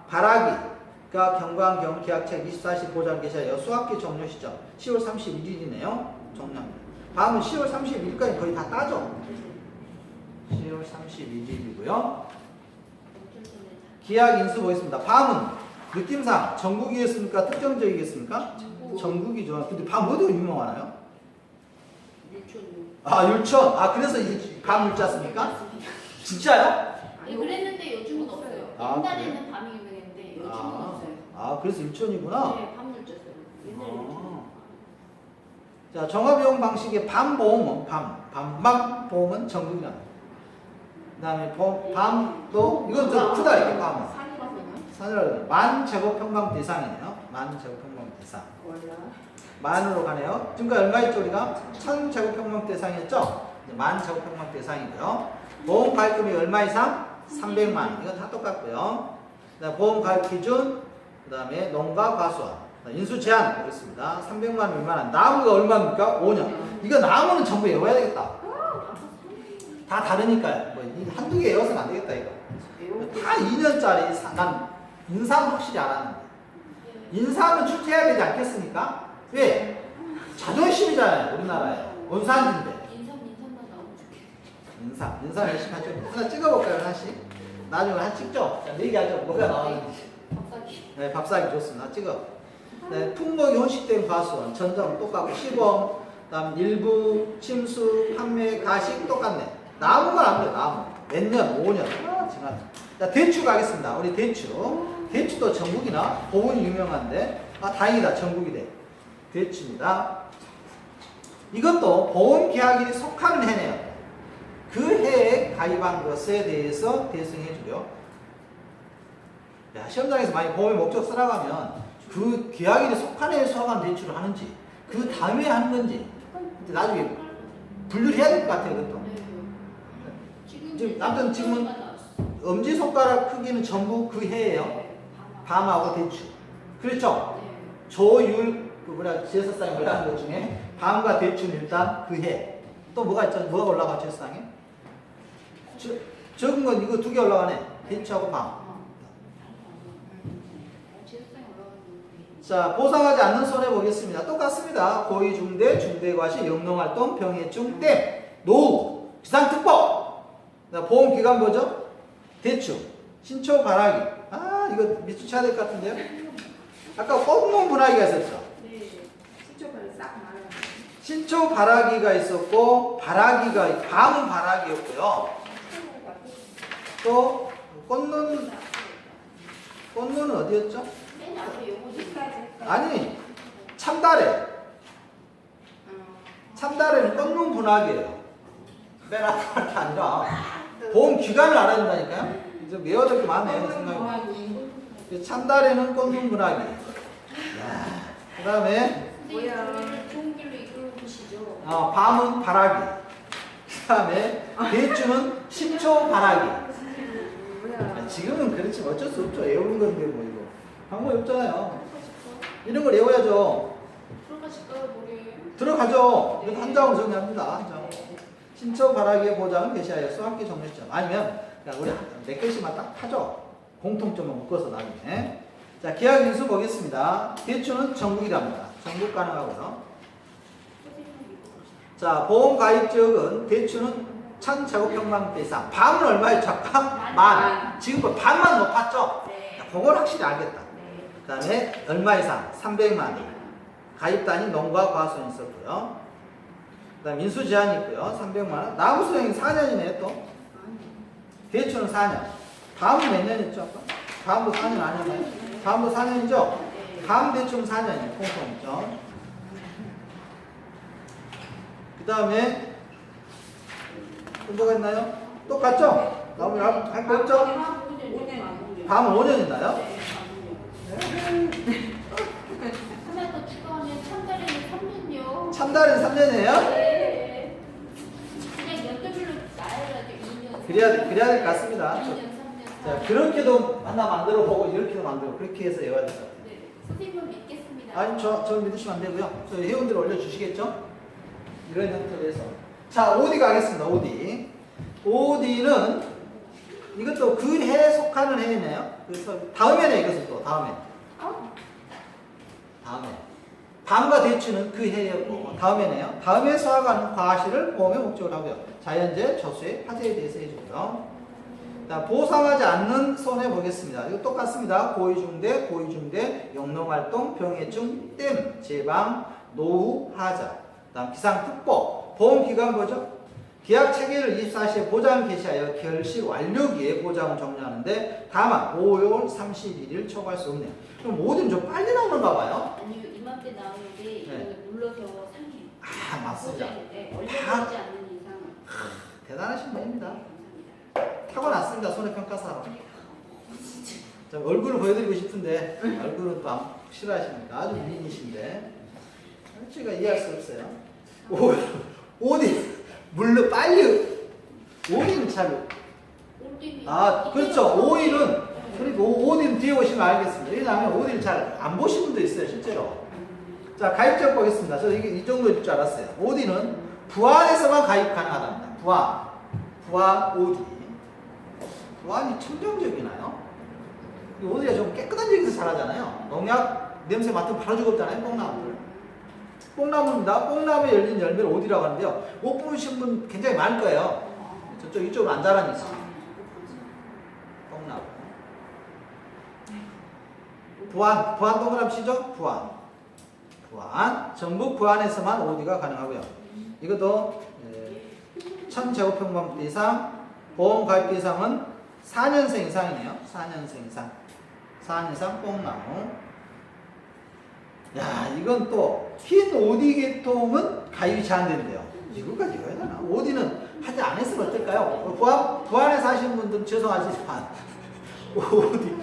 발화기가 경광경 계약책 24시 보장 계좌여 수학기 종료 시점 10월 31일이네요. 종료합니다. 밤은 10월 31일까지 거의 다 따죠. 10월 31일이고요. 기약 인수 보겠습니다. 밤은 느낌상 전국이겠습니까? 특정적이겠습니까? 전국이죠. 근데 밤 어디가 유명하나요? 율촌. 그래서 이게 밤 율자습니까? 진짜요? 예, 그랬는데 요즘은 없어요. 옛날에는 밤이 유명했는데 요즘은 없어요. 그래서 율촌이구나. 네, 밤 율자어요. 옛날에 율자어요. 자, 정화비용 방식의 밤보험은 밤 보험은 전국이나. 그다음에 밤도 이건 좀 크다 이렇게 밤은. 산이라고 만 제곱평방 대상이네요. 만 제곱평방 대상. 만으로 가네요. 지금까지 얼마였죠 우리가? 1000제곱평방 대상이었죠? 만 제곱평방 대상이고요. 보험 가입금이 얼마 이상? 300만. 이건 다 똑같고요. 보험 가입 기준, 그 다음에 농가 과수원, 인수 제한 보겠습니다. 300만 미만한 나무가 얼마입니까? 5년. 이거 나무는 전부 외워야 되겠다. 다 다르니까요. 뭐 한두 개 외워서는 안 되겠다 이거. 다 2년짜리. 난 인삼 확실히 알았는데. 인삼은 출제해야 되지 않겠습니까? 왜? 자존심이잖아요 우리나라에. 원산지인데. 인삼만 나오면 좋겠다. 인사 열심히 하죠. 하나 찍어볼까요, 하나씩? 나중에 하나 찍죠? 자, 얘기하죠. 뭐가 나왔는지. 밥사기. 네, 밥사기 좋습니다. 하나 찍어. 네, 풍목이 혼식된 과수원, 전점 똑같고, 시범, 다음 일부, 침수, 판매, 가식 똑같네. 나무가 안 돼요, 나무. 몇 년, 5년. 아, 지난. 자, 대추 가겠습니다. 우리 대추. 대추도 전국이나 보온이 유명한데, 아, 다행이다. 전국이래. 대추입니다. 이것도 보험 계약일이 속하는 해네요. 그 해에 가입한 것에 대해서 대승해 주려. 야, 시험장에서 만약 보험의 목적 쓰라고 그 계약일이 속한 해에 수확한 대출을 하는지, 그 다음에 하는 건지, 나중에 분류를 해야 될 것 같아요, 그것도. 지금 아무튼 지금은 엄지손가락 크기는 전부 그 해예요. 밤하고 대추. 그렇죠? 조율, 제사상에 올라간 것 중에 밤과 대추는 일단 그 해. 또 뭐가 있죠? 뭐가 올라가, 제사상에? 적은 건 이거 두 개 올라가네. 대추하고 밤. 자, 보상하지 않는 손해 보겠습니다. 똑같습니다. 고의 중대, 중대과시, 영농활동, 병해충, 댐, 노후, 비상특보. 보험 기간 뭐죠? 대추, 신초 발화기. 아, 이거 밑줄 쳐야 될 것 같은데요? 아까 꽃농 분화기가 있었죠? 신초발 싹 말아요. 신초 발화기가 있었고, 발화기가, 밤은 발화기였고요. 또, 꽃눈은 어디였죠? 맨 앞에 요거까지. 아니, 참다래. 참다래는 꽃눈 분화기예요. 맨 앞에 아니라, 보험 기간을 알아야 된다니까요? 이제 외워야 될 게 많네요, 생각이. 참다래는 꽃눈 분화기. 그 다음에, 선생님, 좋은 길로 이끌어 보시죠. 밤은 발화기. 그 다음에, 대추는 신초 발화기. 지금은 그렇지 어쩔 수 없죠. 외우는 건데 뭐 이거 방법이 없잖아요. 이런 걸 외워야죠. 들어가실까요, 머리에? 들어가죠. 이거 한 장으로 정리합니다. 한 장. 신청 발화기의 보장은 개시하여 수학기 정리점. 아니면 그냥 우리 몇 개씩만 딱 하죠. 공통점을 묶어서 나중에. 자, 계약 인수 보겠습니다. 대추는 전국이랍니다. 전국 가능하고요. 자, 보험 가입 지역은 대추는 1000제곱평방미터 이상. 밤은 얼마였죠? 만. 지금 반만 높았죠? 네. 그걸 확실히 알겠다. 네. 그 다음에 얼마 이상? 300만 원. 가입 단위 농가 과수원 있었고요. 그 다음에 인수 제한이 있고요. 300만 원. 나무 수령이 4년이네요, 또. 대추는 4년. 다음은 몇 년이었죠? 다음도 4년 아니었나요? 다음도 4년이죠? 다음 대추는 4년이에요. 공통점. 그 다음에 또 뭐가 있나요? 똑같죠? 나무 할거 없죠? 다음은 5년인가요? 하나 더 추가하면 참다리는 3년요. 참다리는 3년이에요? 네. 그냥 연도별로 나열해야 돼. 2년. 그래야 될 것 같습니다. 2년, 3년, 자, 4년. 그렇게도 하나 만들어 보고 이렇게도 만들어 그렇게 해서 외워야 될 것 같아요. 네. 선생님은 믿겠습니다. 아니, 저 믿으시면 안 되고요. 저희 회원들 올려주시겠죠? 이런 형태로 해서. 자, OD 가겠습니다. OD는 이것도 그 해에 속하는 해네요. 그래서 다음에네, 이것은 또 다음에. 다음에. 밤과 대추는 그 해였고, 다음에네요. 다음에 수확하는 과실을 보험의 목적으로 하고요. 자연재, 저수의 화재에 대해서 해주고요. 자, 보상하지 않는 손해 보겠습니다. 이거 똑같습니다. 고의중대, 영농활동, 병해충, 댐, 제방, 노후, 하자. 다음 기상특보. 보험기간 뭐죠? 계약 체계를 24시에 보장 개시하여 결실 완료기에 보장을 종료하는데 다만 5월 31일 초과할 수 없네요. 그럼 뭐든 좀 빨리 나오는가 봐요? 아니요, 이맘때 나오는데 이거는 눌러서 3일. 아, 맞습니다. 네, 얼려지지 않는 이상은. 대단하신 분입니다. 감사합니다. 타고났습니다. 손해평가사로. 자, 얼굴을 보여드리고 싶은데 얼굴은 또 싫어하시니까 아주 미인이신데 제가 이해할 수 없어요. 어디 물론 빨리 오디는 잘. 그렇죠. 오일은 그리고 오디는 뒤에 오시면 알겠습니다. 왜냐하면 오디를 잘 안 보신 분도 있어요, 실제로. 자, 가입적 보겠습니다. 저 이게 이 정도일 줄 알았어요. 오디는 부안에서만 가입 가능하답니다. 부안 오디. 부안이 청정적이나요? 오디가 좀 깨끗한 지역에서 자라잖아요. 농약 냄새 맡으면 바로 죽었잖아요, 뽕나무를. 뽕나무입니다. 뽕나무에 열린 열매를 오디라고 하는데요. 못 보신 분 굉장히 많을 거예요. 저쪽 이쪽으로 안 자라니까. 뻥 나고. 부안 동그라미 치죠? 부안. 전북 부안에서만 OD가 가능하고요. 이것도 1000제곱평방미터 이상, 보험 가입 대상은 4년생 이상이네요. 4년생 이상. 4년 이상 뽕나무. 야, 이건 또 흰 OD 계통은 가입이 제한된대요. 이거까지 해야 되나? OD는 하지 않았으면 어떨까요? 부안에 사시는 분들은 죄송하지만 OD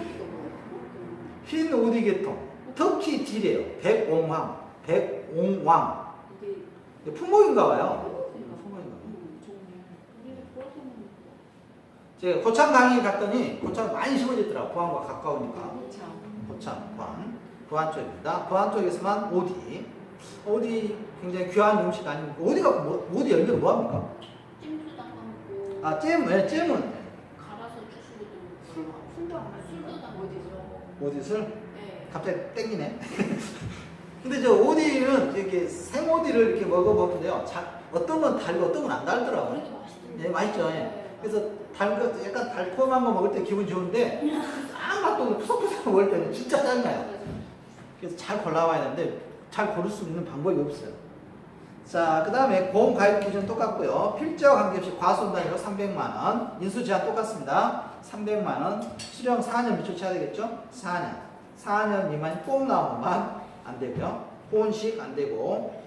흰 OD 계통 특히 딜이에요. 백옹왕 품목인가 봐요. 제가 고창 강의 갔더니 고창 많이 심어졌더라고요. 부안과 가까우니까. 고창, 부안 쪽입니다. 부안 쪽에서만 OD 굉장히 귀한 음식 아닙니까? OD 열면 뭐합니까? 찜도 담가먹고. 아, 잼은 갈아서 주스로도 술도 안 술도 담가먹고. OD술? 네. 갑자기 땡기네. 근데 저 OD는 이렇게 생 OD를 이렇게 먹어보는데요. 어떤 건 달고 어떤 건 안 달더라고요. 그래도 맛있던데. 예, 맛있죠. 예. 그래서 약간 달콤한 거 먹을 때 기분 좋은데 아무것도 푸석푸석 먹을 때는 진짜 짜증나요. 그래서 잘 골라와야 되는데 잘 고를 수 있는 방법이 없어요. 자, 그 다음에 보험 가입 기준 똑같고요. 필지와 관계없이 과손 단위로 300만 원, 인수 제한 똑같습니다. 300만 원, 수령 4년 미처 쳐야 되겠죠? 4년 미만이 뽕 나오면 안 되고요. 혼식 안 되고,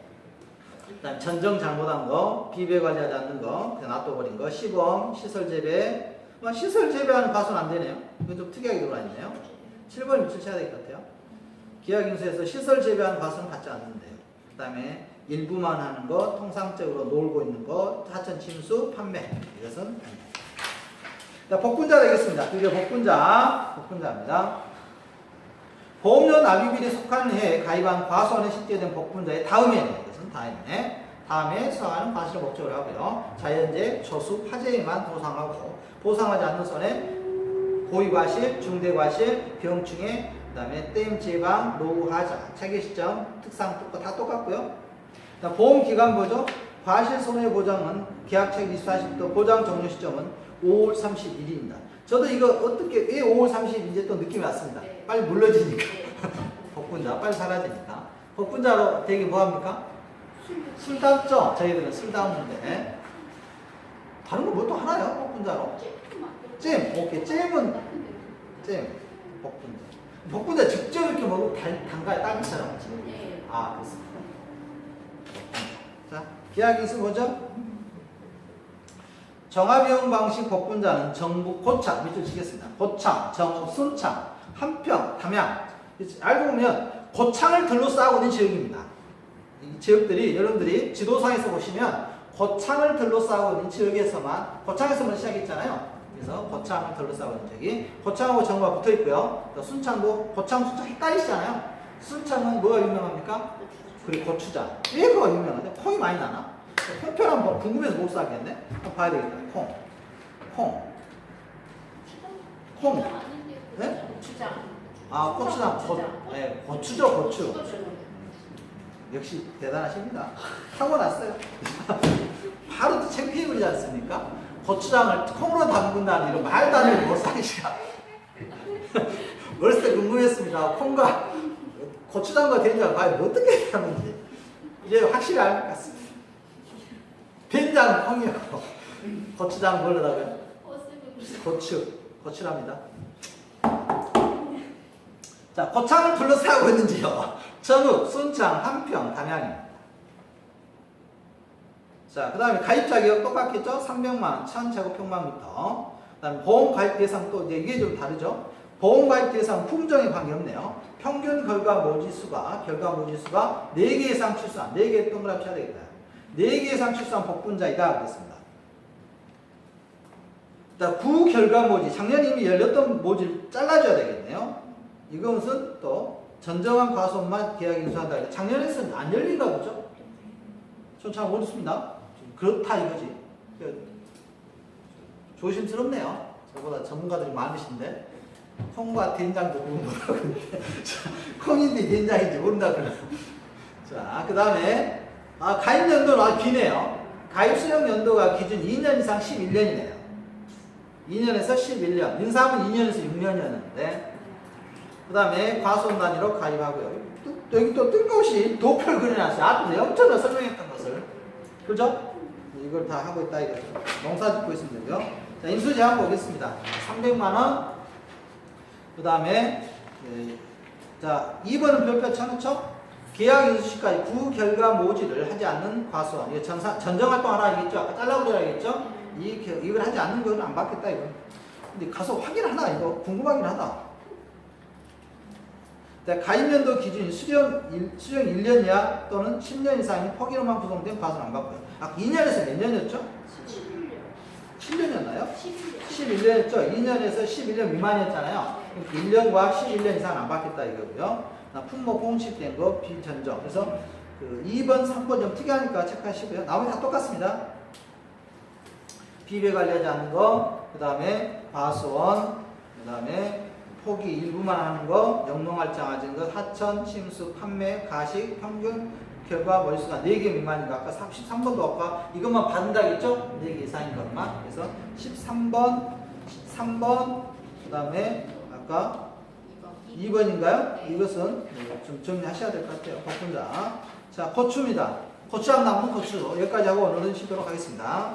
그다음 전정 잘못한 거, 비배 관리하지 않는 거, 그냥 놔둬버린 거, 시범, 시설 재배, 시설 재배하는 과손 안 되네요. 이거 좀 특이하게 들어와 있네요. 7번 미처 쳐야 될 것 같아요. 기약 인수에서 시설 재배하는 과손은 받지 않는데요. 그 다음에 일부만 하는 거, 통상적으로 놀고 있는 거, 하천 침수, 판매. 이것은 아닙니다. 자, 복분자 되겠습니다. 드디어 복분자입니다. 보험료 납입일에 속하는 해에 가입한 과손에 식재된 복분자의 다음에는, 이것은 다음에 수하는 과실을 목적으로 하고요. 자연재해, 초수, 화재에만 보상하고, 보상하지 않는 손에 고의과실, 중대과실, 병충해, 그 다음에 댐 제방, 노후 하자, 체계 시점, 특상 다 똑같고요. 보험기간 보죠. 과실 손해보장은 계약책 24시부터 보장 종료 시점은 5월 31일입니다. 저도 이거 어떻게 왜 5월 30일인지 또 느낌이 왔습니다. 네. 빨리 물러지니까. 네. 복분자 빨리 사라지니까. 복분자로 되게 뭐합니까? 술 담죠? 저희들은 술 담는데. 다른 거 뭐 또 하나요? 복분자로? 잼. 오케이. 잼은 복분자. 복분자 직접 이렇게 먹으면 단가요? 딸기처럼. 네. 아, 그렇습니다. 자, 기하기수 뭐죠? 정합이용 방식 복분자는 정북 고창, 밑줄 치겠습니다. 고창, 정읍, 순창, 한평, 담양. 알고 보면 고창을 들로 쌓고 있는 지역입니다. 이 지역들이 여러분들이 지도상에서 보시면 고창을 들로 쌓고 있는 지역에서만 고창에서만 시작했잖아요. 그래서 고창을 들로 쌓고 있는 지역이 고창하고 정읍과 붙어 있고요. 또 순창도 고창, 순창 헷갈리시잖아요. 순창은 뭐가 유명합니까? 그리고 고추장. 왜 그거가 유명하죠? 콩이 많이 나나? 콩편 한번 궁금해서 못 사겠네? 한번 봐야 되겠다. 콩. 네? 고추장. 아, 고추장. 네, 고추죠, 고추. 역시 대단하십니다. 타고났어요. 바로 또 창피해 버리지 않습니까? 고추장을 콩으로 담근다는 이런 말도 안 되는 못 사기시가. 어렸을 때 궁금했습니다. 콩과 고추장과 된장 과연 어떻게 하는지 이제 확실히 알 것 같습니다. 된장 콩이고 고추장 뭘로다가 고추랍니다. 자, 고창을 둘러싸고 있는지요. 전읍, 순창, 한평, 담양입니다. 자, 그 다음에 가입 자격 똑같겠죠? 300만 원, 1000제곱평방미터. 그 다음에 보험 가입 대상 또 이게 좀 다르죠? 보험 가입 대상 품종에 관계없네요. 평균 결과 모지수가 4개 이상 출소한 4개 동그라미 쳐야 되겠다. 4개 이상 출소한 복분자이다 그랬습니다. 자, 구결과 모지 작년 이미 열렸던 모지를 잘라줘야 되겠네요. 이것은 또 전정한 과손만 계약 인수한다. 작년에는 안 열린가 보죠? 전 잘 모르겠습니다. 그렇다 이거지. 조심스럽네요. 저보다 전문가들이 많으신데 콩과 된장도 구분 못하고 있는데 콩인지 된장인지 모른다 그래요. 자, 그 다음에 가입 연도는 기네요. 가입 수령 연도가 기준 2년 이상 11년이네요. 2년에서 11년. 민사는 2년에서 6년이었는데, 그 다음에 과수원 단위로 가입하고요. 여기 또 뜬금없이 도표를 그려놨어요. 앞에서 엄청나 설명했던 것을. 그죠? 이걸 다 하고 있다 이거죠. 농사 짓고 있으면 되죠. 자, 인수제한 보겠습니다. 300만원. 그 다음에, 자, 2번은 별표 쳐놓죠? 계약 인수시까지 구결과 모지를 하지 않는 과수원. 이거 전정활동 하라 하겠죠? 아까 잘라고 그래야겠죠? 이걸 하지 않는 건 안 받겠다, 이거. 근데 가서 확인하나, 이거? 궁금하긴 하다. 자, 가입연도 기준이 수령 1년 이하 또는 10년 이상인 포기로만 구성된 과수는 안 받고요. 아까 2년에서 몇 년이었죠? 7년이었나요? 11년이었죠? 2년에서 11년 미만이었잖아요. 1년과 11년 이상 안 받겠다 이거고요. 품목 공식된 거 비전정. 그래서 그 2번, 3번 좀 특이하니까 체크하시고요. 나머지 다 똑같습니다. 비배 관리하지 않는 거, 그 다음에 과수원, 그 다음에 포기 일부만 하는 거, 영농활장하는 거, 하천, 침수, 판매, 가식, 평균, 결과 머릿수가 4개 미만인가. 아까 13번도 아까 이것만 받는다겠죠? 4개 이상인 것만. 그래서 13번, 3번, 그 다음에 아까 2번인가요? 이것은 좀 정리하셔야 될 것 같아요. 바꾼다. 자, 고추입니다. 고추랑 남은 고추. 여기까지 하고 오늘은 쉬도록 하겠습니다.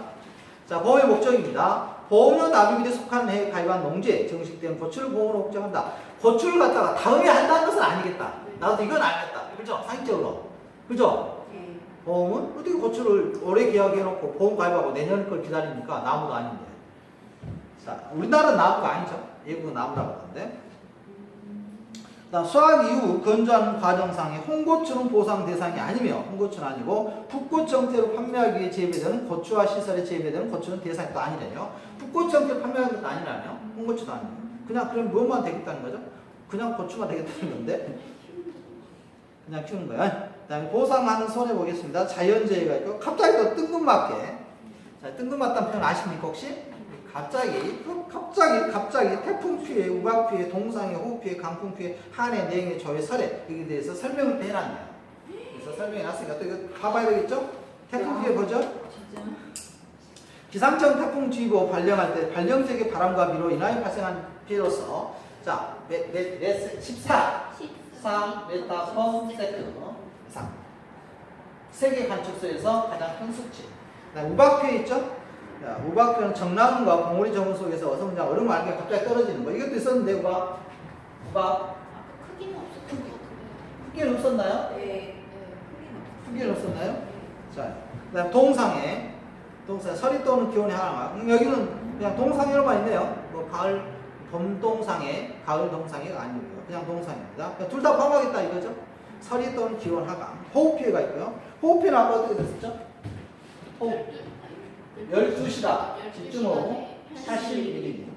자, 보험의 목적입니다. 보험료 납입일에 속하는 해에 가입한 농지에 정식된 고추를 보험으로 목적한다. 고추를 갖다가 다음에 한다는 것은 아니겠다. 나도 이건 알겠다. 그죠? 상식적으로. 그죠? 보험은 어떻게 고추를 오래 계약해놓고 보험 가입하고 내년 걸 기다립니까? 나무도 아닌데. 자, 우리나라는 나무가 아니죠. 외국은 나무라고 하는데. 다음 수확 이후 건조하는 과정상의 홍고추는 보상 대상이 아니며 홍고추는 아니고 풋고추 형태로 판매하기 위해 재배되는 고추와 시설에 재배되는 고추는 대상이 또 아니래요. 풋고추 형태로 판매하는 것도 아니라요. 홍고추도 아니고. 그냥 그럼 뭐만 되겠다는 거죠? 그냥 고추가 되겠다는 건데. 그냥 키우는 거야. 그 다음에 보상하는 손해 보겠습니다. 자연재해가 있고 갑자기 또 뜬금맞게. 자, 뜬금맞다는 표현 아십니까 혹시? 갑자기 태풍 피해, 우박 피해, 동상해, 호우 피해, 강풍 피해, 한해, 냉해, 저해, 설해 여기에 대해서 설명을 해놨네요. 그래서 설명해 놨으니까 또 이거 봐봐야 되겠죠? 태풍 피해 보죠? 기상청 태풍주의보 발령할 때 발령지역의 바람과 비로 인하여 발생한 피해로서 자, 14 4m/s 이상 세계 관측소에서 가장 큰 수치. 우박 피해 있죠? 자, 우박표는 정나무가 봉우리 저물 속에서 어성장 얼음 알게 갑자기 떨어지는 거. 이것도 있었는데 우박. 크기는 없었던 것 같은데. 크기는 없었나요? 네. 크기는 없었나요? 자, 그다음 동상에 서리 또는 기온의 하나만. 여기는 그냥 동상으로만 있네요. 뭐 가을 봄 동상에 가을 동상에가 아니고요. 그냥 동상입니다. 둘 다 포함하겠다 이거죠. 서리 또는 기온 하강. 호흡 피해가 있고요. 호흡 피해는 아까 어떻게 됐었죠? 호흡. 12시다. 집중호우 81mm.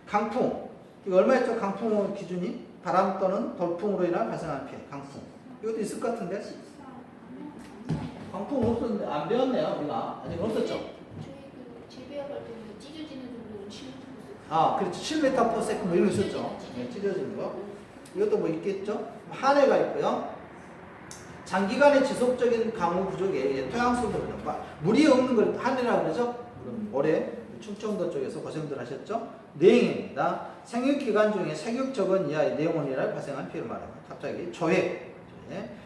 강풍. 이거 얼마였죠? 강풍 기준이? 바람 또는 돌풍으로 인한 발생하는 피해. 강풍. 이것도 있을 것 같은데? 강풍 없었는데, 안 배웠네요, 우리가. 아직 없었죠? 저희 그 재배할 때 찢어지는 정도는 7m. 아, 그렇죠. 7m/s 뭐 이런 거 있었죠. 네, 찢어지는 거. 이것도 뭐 있겠죠? 한해가 있고요. 장기간의 지속적인 강우 부족에 토양수도 물이 없는 걸 한해라고 그러죠? 올해 충청도 쪽에서 고생들 하셨죠? 냉해입니다. 생육기간 중에 세격 적은 이하의 내용원이라 발생한 피해를 말합니다. 갑자기 조해.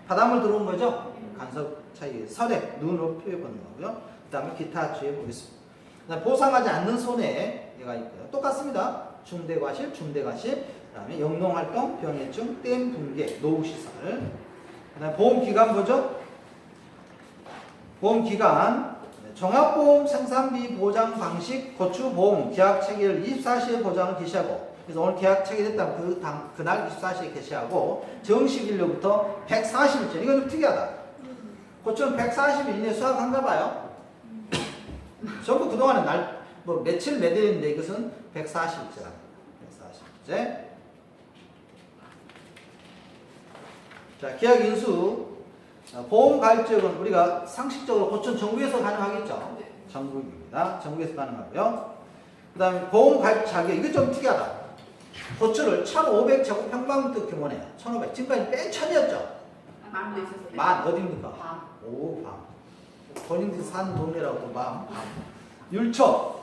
바닷물 들어온 거죠? 간섭 차이, 설해, 눈으로 피해보는 거고요. 그 다음에 기타 주의 보겠습니다. 그다음 보상하지 않는 손해가 있고요. 똑같습니다. 중대과실, 중대과실, 그 다음에 영농활동, 병해충, 댐 붕괴, 노후시설. 그 다음에 보험기간 보죠? 보험기간 종합보험 생산비 보장 방식 고추보험 계약 체결 24시에 보장을 개시하고 그래서 오늘 계약 체결했다면 그날 24시에 개시하고 정식일로부터 140일째. 이건 좀 특이하다. 고추는 140일 이내에 수확한가 봐요. 전부 그동안은 뭐 며칠 매달렸는데 이것은 140일째다. 140일째. 자, 계약 인수. 보험 가입지역은 우리가 상식적으로 고추는 정부에서 가능하겠죠? 전국입니다. 전국에서 가능하고요. 그 다음에 보험 가입 자격. 이거 좀 특이하다. 고추를 1,500제곱평방미터 규모네요. 1,500. 지금까지 맨 천이었죠? 만도 있었어요. 만 어디입니까? 밤. 오, 밤. 본인들이 사는 동네라고 또 막. 율초.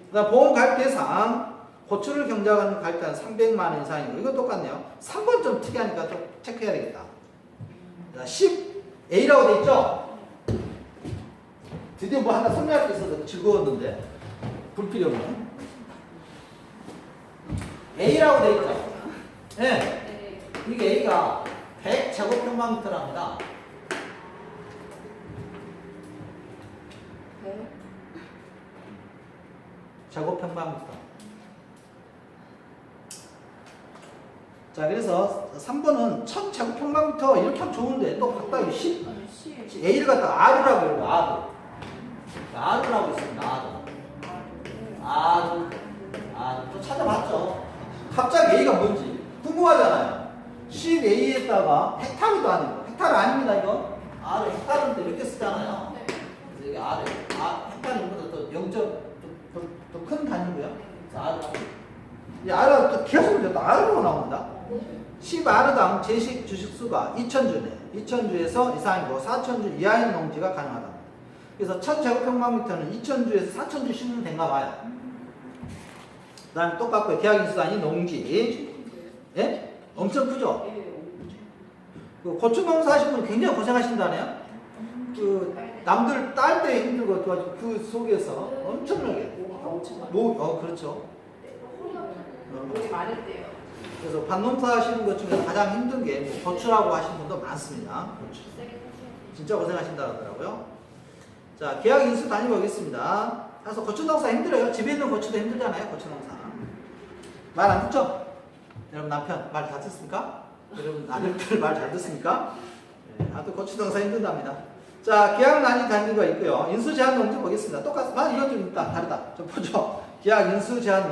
그다음 보험 가입 대상. 고추를 경작하는 가입자는 300만 원 이상이고 이거 똑같네요. 3번 좀 특이하니까 좀 체크해야 되겠다. 자, 10A라고 돼 있죠? 드디어 뭐 하나 설명할 게 있어서 즐거웠는데 불필요는 A라고 돼 있죠? 네. 이게 A가 100제곱평방미터랍니다. 제곱평방미터. 자, 그래서 3번은 1000제곱평방미터 이렇게 하면 좋은데 또 각각 10 A를 갖다 R이라고 해요. R이라고 있습니다. R. 또 찾아봤죠. 갑자기 A가 뭔지 궁금하잖아요. 10A에다가 헥타르도 아니고 헥타르 아닙니다. 이거 R 헥타르인데 이렇게 쓰잖아요. 그래서 여기 R 헥타르보다 또 0점 더 큰 단위고요. R라고. 이 R가 또 계속 또 R로 나옵니다. 10R당 제식 주식수가 2000주네. 2000주에서 이상이고 4000주 이하인 농지가 가능하다. 그래서 1000제곱평방미터는 2000주에서 4000주 심으면 된가 봐요. 그 다음에 똑같고요. 계약인수단위 농지. 예? 엄청 크죠? 그 고추 농사 하시는 분 굉장히 고생하신다네요. 그 남들 딸 때 힘들고 그 속에서 엄청나게. 그렇죠. 목이 마를 때요. 그래서 밭농사 하시는 것 중에 가장 힘든 게 뭐 고추라고 하시는 분도 많습니다. 고추. 진짜 고생하신다 그러더라고요. 자, 계약 인수 다녀보겠습니다. 그래서 고추 농사 힘들어요. 집에 있는 고추도 힘들잖아요. 고추 농사. 말 안 듣죠? 여러분 남편 말 다 듣습니까? 여러분 아들들 말 잘 듣습니까? 네, 아들 고추 농사 힘든답니다. 자, 계약 난이 단위가 있고요. 인수 제한 농지 보겠습니다. 똑같습니다. 이건 좀 있다. 다르다. 좀 보죠. 계약 인수 제한